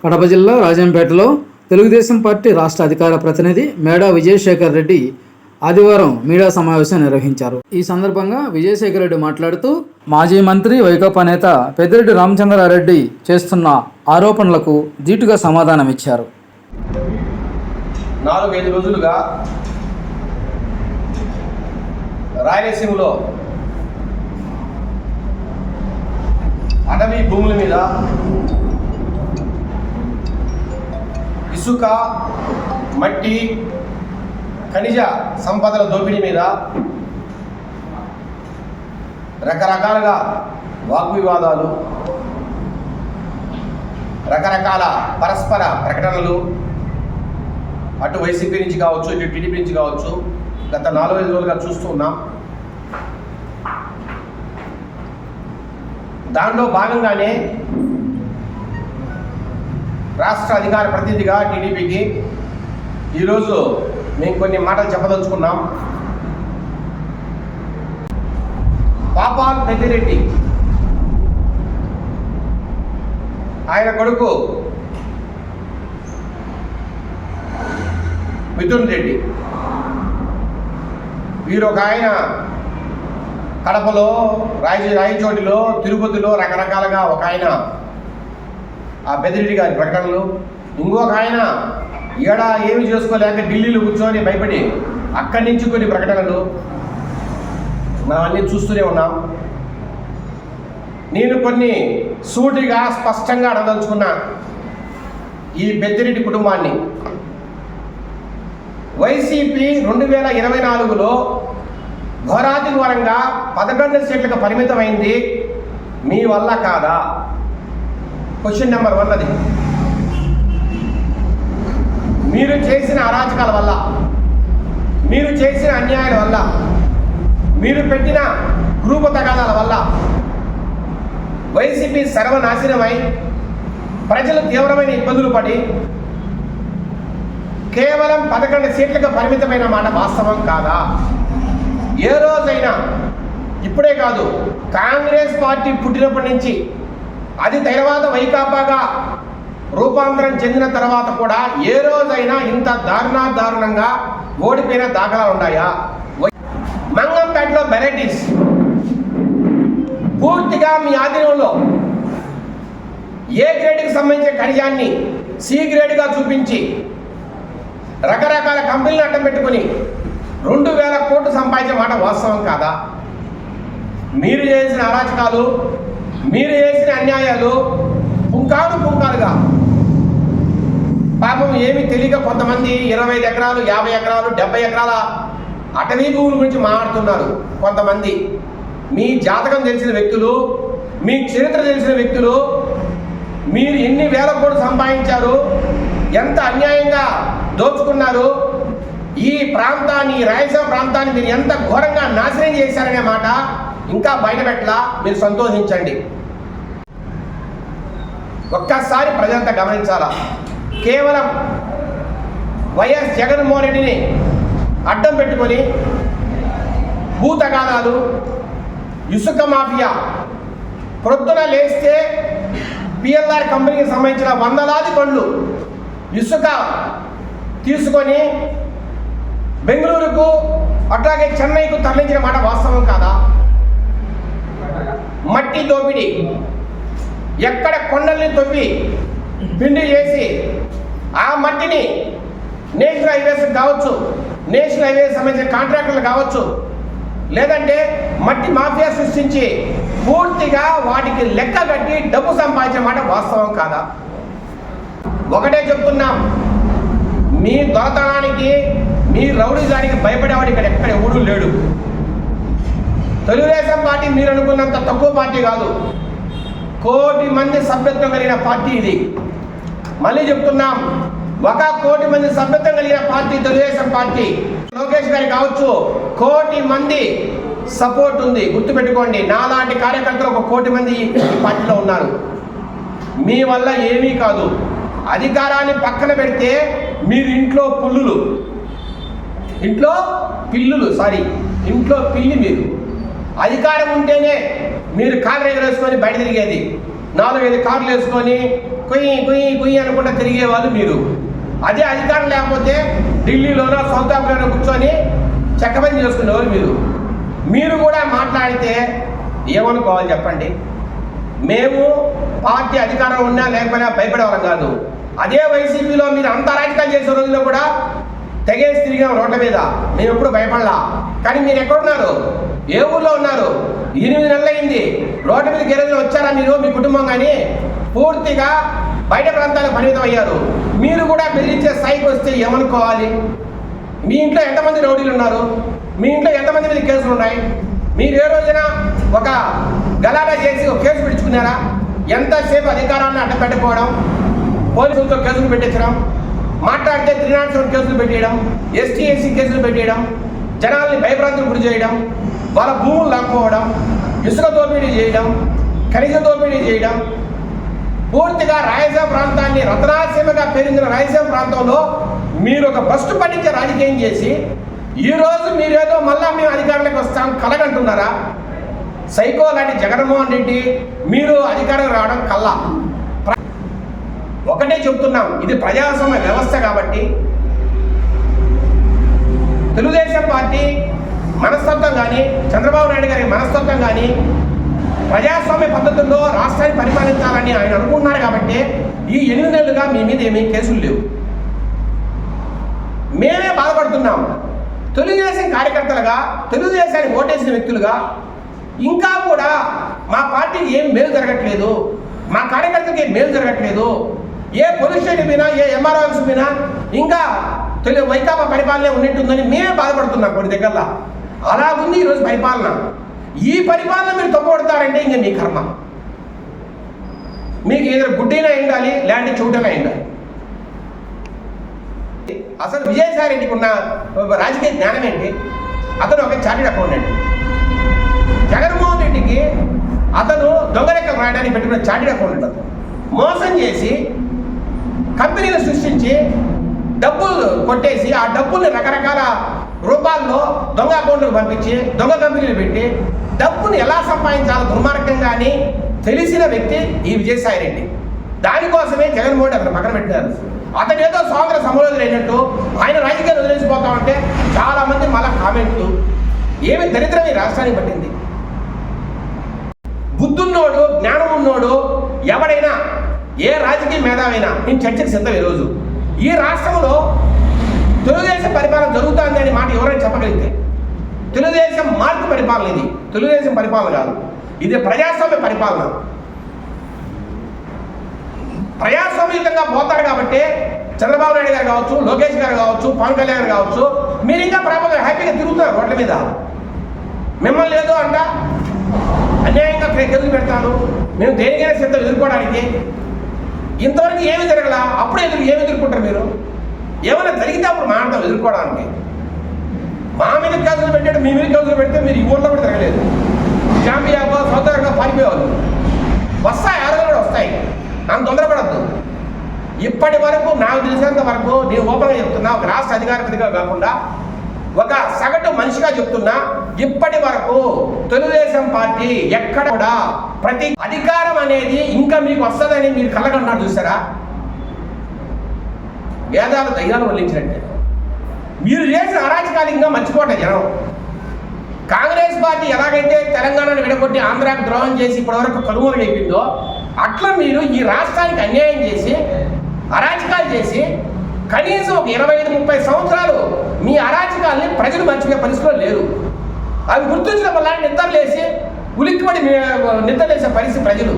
కడప జిల్లా రాజంపేటలో తెలుగుదేశం పార్టీ రాష్ట్ర అధికార ప్రతినిధి మేడా విజయశేఖర్ రెడ్డి ఆదివారం మీడియా సమావేశం నిర్వహించారు. ఈ సందర్భంగా విజయశేఖర్ రెడ్డి మాట్లాడుతూ మాజీ మంత్రి వైకాపా నేత పెద్దిరెడ్డి రామచంద్రారెడ్డి చేస్తున్న ఆరోపణలకు ధీటుగా సమాధానమిచ్చారు. 4-5 రోజులుగా రాయలసీమలో అటవీ భూముల మీద ఇసుక, మట్టి, ఖనిజ సంపదల దోపిడీ మీద రకరకాలుగా వాగ్వివాదాలు, రకరకాల పరస్పర ప్రకటనలు అటు వైసీపీ నుంచి కావచ్చు, ఇటు టీడీపీ నుంచి కావచ్చు గత 4-5 రోజులుగా చూస్తూ ఉన్నాం. దానిలో భాగంగానే రాష్ట్ర అధికార ప్రతినిధిగా టీడీపీకి ఈరోజు మేము కొన్ని మాటలు చెప్పదలుచుకున్నాం. పాపాల్ పెద్దిరెడ్డి ఆయన కొడుకు మిథున్ రెడ్డి వీరు ఒక ఆయన కడపలో, రాయచోటిలో, తిరుపతిలో రకరకాలుగా ఒక ఆయన ఆ పెద్దిరెడ్డి గారి ప్రకటనలు, ఇంకొక ఆయన ఏమి చేసుకోలేక ఢిల్లీలో కూర్చొని భయపడి అక్కడి నుంచి కొన్ని ప్రకటనలు మనం అన్నీ చూస్తూనే ఉన్నాం. నేను కొన్ని సూటిగా స్పష్టంగా అడగదలుచుకున్నా. ఈ పెద్దిరెడ్డి కుటుంబాన్ని వైసీపీ 2024లో ఘోరాతిఘోరంగా 11 సీట్లకు పరిమితమైంది. మీ వల్ల కాదా? క్వశ్చన్ నెంబర్ 1 అది. మీరు చేసిన అరాచకాల వల్ల, మీరు చేసిన అన్యాయాల వల్ల, మీరు పెట్టిన గ్రూపు తగాదాల వల్ల వైసీపీ సర్వనాశనమై ప్రజలు తీవ్రమైన ఇబ్బందులు పడి కేవలం 11 సీట్లకు పరిమితమైన మాట వాస్తవం కాదా? ఏ రోజైనా, ఇప్పుడే కాదు, కాంగ్రెస్ పార్టీ పుట్టినప్పటి నుంచి, అది తర్వాత వైకాపాగా రూపాంతరం చెందిన తర్వాత కూడా ఏ రోజైనా ఇంత దారుణంగా ఓడిపోయిన దాఖలాలు ఉన్నాయా? మంగంపేటలో వెరైటీస్ పూర్తిగా మీ ఆధీనంలో ఏ గ్రేడ్కి సంబంధించిన ఖనిజాన్ని సి గ్రేడ్గా చూపించి రకరకాల కంపెనీలు అడ్డం పెట్టుకుని 2000 కోట్లు సంపాదించే మాట వాస్తవం కాదా? మీరు చేసిన అరాచకాలు, మీరు చేసిన అన్యాయాలు పుంకాలుగా పాపం ఏమి తెలియక కొంతమంది 25 ఎకరాలు, 50 ఎకరాలు, 70 ఎకరాల అటవీ భూముల గురించి మాట్లాడుతున్నారు. కొంతమంది మీ జాతకం తెలిసిన వ్యక్తులు, మీ చరిత్ర తెలిసిన వ్యక్తులు, మీరు ఎన్ని వేల కోట్లు సంపాదించారు, ఎంత అన్యాయంగా దోచుకున్నారు, ఈ ప్రాంతాన్ని, రాయలసీమ ప్రాంతాన్ని మీరు ఎంత ఘోరంగా నాశనం చేశారనే మాట ఇంకా బయటపెట్టలా. మీరు సంతోషించండి. ఒక్కసారి ప్రజలంతా గమనించాలా. కేవలం వైఎస్ జగన్మోహన్ రెడ్డిని అడ్డం పెట్టుకొని భూ తగాదాలు, ఇసుక మాఫియా, ప్రొద్దున లేస్తే పిఎల్ఆర్ కంపెనీకి సంబంధించిన వందలాది బండ్లు ఇసుక తీసుకొని బెంగళూరుకు అట్లాగే చెన్నైకు తరలించిన మాట వాస్తవం కాదా? మట్టి దోపిడీ, ఎక్కడ కొండల్ని తవ్వి పిండి చేసి ఆ మట్టిని నేషనల్ హైవేస్ కావచ్చు, నేషనల్ హైవేస్ సంబంధించిన కాంట్రాక్టర్లు కావచ్చు, లేదంటే మట్టి మాఫియా సృష్టించి పూర్తిగా వాటికి లెక్క కట్టి డబ్బు సంపాదించే మాట వాస్తవం కాదా? ఒకటే చెప్తున్నాం, మీ దొరతనానికి, మీ రౌడీజానికి భయపడేవాడు ఇక్కడ ఎక్కడ ఎవడూ లేడు. తెలుగుదేశం పార్టీ మీరు అనుకున్నంత తక్కువ పార్టీ కాదు. 1 కోటి మంది సభ్యత్వం కలిగిన పార్టీ ఇది. మళ్ళీ చెప్తున్నాం, 1 కోటి మంది సభ్యత్వం కలిగిన పార్టీ తెలుగుదేశం పార్టీ. లోకేష్ గారికి కావచ్చు 1 కోటి మంది సపోర్ట్ ఉంది. గుర్తుపెట్టుకోండి, నాలాంటి కార్యకర్తలు 1 కోటి మంది ఈ పార్టీలో ఉన్నారు. మీ వల్ల ఏమీ కాదు. అధికారాన్ని పక్కన పెడితే మీరు ఇంట్లో పిల్లి మీరు. అధికారం ఉంటేనే మీరు కార్లు ఎగరేసుకొని బయట తిరిగేది. 4-5 కార్లు వేసుకొని కొయ్యి కొయ్యి కొయ్యి అనుకుంటా తిరిగేవాళ్ళు మీరు. అదే అధికారం లేకపోతే ఢిల్లీలోనో సౌత్ ఆఫ్రికాలో కూర్చొని చెక్కపని చేసుకునేవారు మీరు. మీరు కూడా మాట్లాడితే ఏమనుకోవాలి చెప్పండి? మేము పార్టీ అధికారం ఉన్నా లేకపోయినా భయపడేవాళ్ళం కాదు. అదే వైసీపీలో మీరు అంత రాజకీయాలు చేసే రోజుల్లో కూడా తెగేసి తిరిగాం రోడ్ల మీద, మేము ఎప్పుడు భయపడలా. కానీ మీరు ఎక్కడున్నారు? ఏ ఊళ్ళో ఉన్నారు? 8 నెలలు అయింది. రోడ్డు మీద గెరజలు వచ్చారా మీరు, మీ కుటుంబం? కానీ పూర్తిగా బయట ప్రాంతాలకు పరిమితం అయ్యారు. మీరు కూడా బెదిరించే స్థాయికి వస్తే ఏమనుకోవాలి? మీ ఇంట్లో ఎంతమంది రౌడీలు ఉన్నారు? మీ ఇంట్లో ఎంతమంది మీద కేసులు ఉన్నాయి? మీరు ఏ రోజున ఒక గలాటా చేసి ఒక కేసు పెట్టుకున్నారా? ఎంతసేపు అధికారాన్ని అడ్డపెట్టుకోవడం, పోలీసులతో కేసులు పెట్టించడం, మాట్లాడితే 307 కేసులు పెట్టేయడం, ఎస్టీ ఎస్సీ కేసులు పెట్టేయడం, జనాల్ని భయభ్రాంతులు గురి చేయడం, వాళ్ళ భూములు లాక్కోవడం, ఇసుక దోపిడీ చేయడం, ఖనిజ దోపిడీ చేయడం, పూర్తిగా రాయలసీమ ప్రాంతాన్ని రత్నాసీమగా పేరుందిన రాయలసీమ ప్రాంతంలో మీరు ఒక బస్టు పట్టించే రాజకీయం చేసి ఈరోజు మీరేదో మళ్ళా మేము అధికారంలోకి వస్తాం కలగంటున్నారా? సైకో లాంటి జగన్మోహన్ రెడ్డి మీరు అధికారం రావడం కల్లా. ఒకటే చెబుతున్నాం, ఇది ప్రజాస్వామ్య వ్యవస్థ కాబట్టి తెలుగుదేశం పార్టీ మనస్తత్వం కానీ చంద్రబాబు నాయుడు గారి మనస్తత్వం కానీ ప్రజాస్వామ్య పద్ధతుల్లో రాష్ట్రాన్ని పరిపాలించాలని ఆయన అనుకుంటున్నారు కాబట్టి ఈ 8 నెలలుగా మీ మీద ఏమీ కేసులు లేవు. మేమే బాధపడుతున్నాం. తెలుగుదేశం కార్యకర్తలుగా, తెలుగుదేశానికి ఓటేసిన వ్యక్తులుగా ఇంకా కూడా మా పార్టీకి ఏం మేలు జరగట్లేదు, మా కార్యకర్తలకు ఏం మేలు జరగట్లేదు, ఏ పోలీస్ స్టేషన్ మీద, ఏ ఎంఆర్ఓ ఆఫీస్ మీద ఇంకా వైకాపా పరిపాలన ఉన్నట్టుందని మేమే బాధపడుతున్నాం కొన్ని దగ్గరలో. అలా ఉంది ఈరోజు పరిపాలన. ఈ పరిపాలన మీరు తప్పబడతారంటే ఇంకా మీ కర్మ. మీకు ఏదో గుడ్డైనా ఉండాలి, లేదంటే చూడైనా ఉండాలి. అసలు విజయసాయి రెడ్డికి ఉన్న రాజకీయ జ్ఞానం ఏంటి? అతను ఒక చార్టెడ్ అకౌంటెంట్. జగన్మోహన్ రెడ్డికి అతను దొంగలెక్కలు రాయడానికి పెట్టుకున్న చార్టెడ్ అకౌంటెంట్. అతను మోసం చేసి కంపెనీలు సృష్టించి డబ్బులు కొట్టేసి ఆ డబ్బుల్ని రకరకాల రూపాల్లో దొంగ అకౌంట్లకు పంపించి దొంగ కంపెనీలు పెట్టి డబ్బుని ఎలా సంపాదించాలో దుర్మార్గంగా అని తెలిసిన వ్యక్తి ఈ విజయసాయి రెడ్డి. దానికోసమే జగన్మోహన్ రెడ్డి అతను పక్కన పెట్టారు. అతను ఏదో స్వాతంత్ర సమరోధులు అయినట్టు ఆయన రాజకీయాలు వదిలేసిపోతామంటే చాలామంది మళ్ళా కామెంట్లు. ఏమి దరిద్రం ఈ రాష్ట్రానికి పట్టింది. బుద్ధున్నోడు, జ్ఞానం ఉన్నోడు ఎవడైనా, ఏ రాజకీయ మేధావైనా నేను చర్చకు సిద్ధం. ఈరోజు ఈ రాష్ట్రంలో తెలుగుదేశం పరిపాలన జరుగుతుంది అనే మాట ఎవరైనా చెప్పగలిగితే, తెలుగుదేశం మార్పు పరిపాలన ఇది, తెలుగుదేశం పరిపాలన కాదు, ఇది ప్రజాస్వామ్య పరిపాలన. ప్రజాస్వామ్యంగా పోతాడు కాబట్టి చంద్రబాబు నాయుడు గారు కావచ్చు, లోకేష్ గారు కావచ్చు, పవన్ కళ్యాణ్ గారు కావచ్చు, మీరు ఇంకా ప్రాబ్లం హ్యాపీగా తిరుగుతున్నారు రోడ్ల మీద. మిమ్మల్ని లేదు అంట అన్యాయంగా కేసులు పెడతాను, మేము దేనికైనా సిద్ధం ఎదుర్కోవడానికి. ఇంతవరకు ఏమి జరగలా, అప్పుడే ఏమి ఎదుర్కొంటారు మీరు? ఏమైనా జరిగితే అప్పుడు మాట్లాడతాం ఎదుర్కోవడానికి. మా మీద కేసులు పెట్టాడు, మీ మీద కేసులు పెడితే మీరు ఈ ఊళ్ళో కూడా తిరగలేదు. జాంబియాగో సౌదర్గా పారిపోయేవాళ్ళు. వస్తాయి, ఆరోగ్యం కూడా వస్తాయి, నాకు తొందరపడద్దు. ఇప్పటి వరకు నాకు తెలిసినంత వరకు నేను ఓపెన్గా చెప్తున్నా, ఒక రాష్ట్ర అధికారిగా కాకుండా ఒక సగటు మనిషిగా చెప్తున్నా, ఇప్పటి వరకు తెలుగుదేశం పార్టీ ఎక్కడ కూడా ప్రతి అధికారం అనేది ఇంకా మీకు వస్తుందని మీరు కళ్ళగన్నాడు చూసారా? వేదాలు దయ్యాలు వల్లించినట్టే. మీరు చేసిన అరాచకాలు ఇంకా మర్చిపోండి జనం. కాంగ్రెస్ పార్టీ ఎలాగైతే తెలంగాణను విడగొట్టి ఆంధ్రాకు ద్రోహం చేసి ఇప్పటివరకు కనుమరుగు అయిపోయిందో, అట్లా మీరు ఈ రాష్ట్రానికి అన్యాయం చేసి అరాచకాలు చేసి కనీసం ఒక 25-30 సంవత్సరాలు మీ అరాచకాలని ప్రజలు మర్చిపోయే పరిస్థితిలో లేరు. అవి గుర్తించడం వల్ల నిద్రలేసి ఉలిక్కిపడి నిద్రలేసే పరిస్థితి ప్రజలు.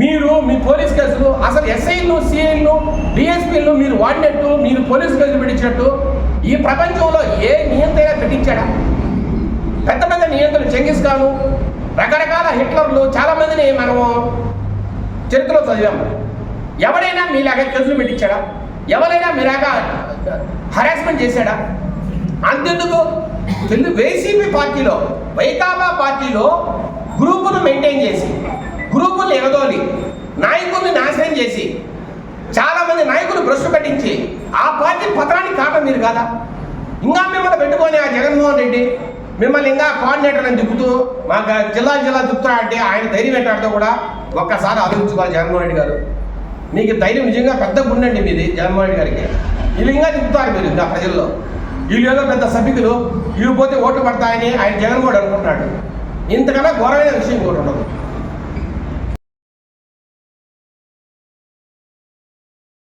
మీరు మీ పోలీస్ కేసులు, అసలు ఎస్ఐలు, సిఐలు, డిఎస్పీలు మీరు వాడినట్టు, మీరు పోలీసు కేసులు పెట్టించినట్టు ఈ ప్రపంచంలో ఏ నియంత్రణ పెట్టించాడా? పెద్ద పెద్ద నియంత్రణలు, చెంగిస్ ఖాను, రకరకాల హిట్లర్లు, చాలామందిని మనము చరిత్రలో చదివాము. ఎవరైనా మీలాగా కేసులు పెట్టించాడా? ఎవరైనా మీలాగా హరాస్మెంట్ చేశాడా? అంతెందుకు వైసీపీ పార్టీలో, వైకాపా పార్టీలో గ్రూపును మెయింటైన్ చేసి, గ్రూపుల్ని ఎగదోలి, నాయకుల్ని నాశనం చేసి, చాలామంది నాయకులు భ్రష్టు పట్టించి ఆ పార్టీ పత్రానికి కారణం మీరు కాదా? ఇంకా మిమ్మల్ని పెట్టుకొని ఆ జగన్మోహన్ రెడ్డి మిమ్మల్ని ఇంకా కోఆర్డినేటర్లను తిప్పుతూ మాకు జిల్లా తిప్పుతా అంటే ఆయన ధైర్యం పెట్టాడితో కూడా ఒక్కసారి ఆలోచించుకోవాలి జగన్మోహన్ రెడ్డి గారు. నీకు ధైర్యం నిజంగా పెద్ద గుండండి మీది జగన్మోహన్ రెడ్డి గారికి. వీళ్ళు ఇంకా తిప్పుతారు మీరు ఇంకా ప్రజల్లో. వీళ్ళు ఏదో పెద్ద సభ్యులు వీళ్ళు పోతే ఓట్లు పడతాయని ఆయన జగన్ కూడా అనుకుంటున్నాడు. ఇంతకన్నా ఘోరమైన విషయం కూడా ఉండదు.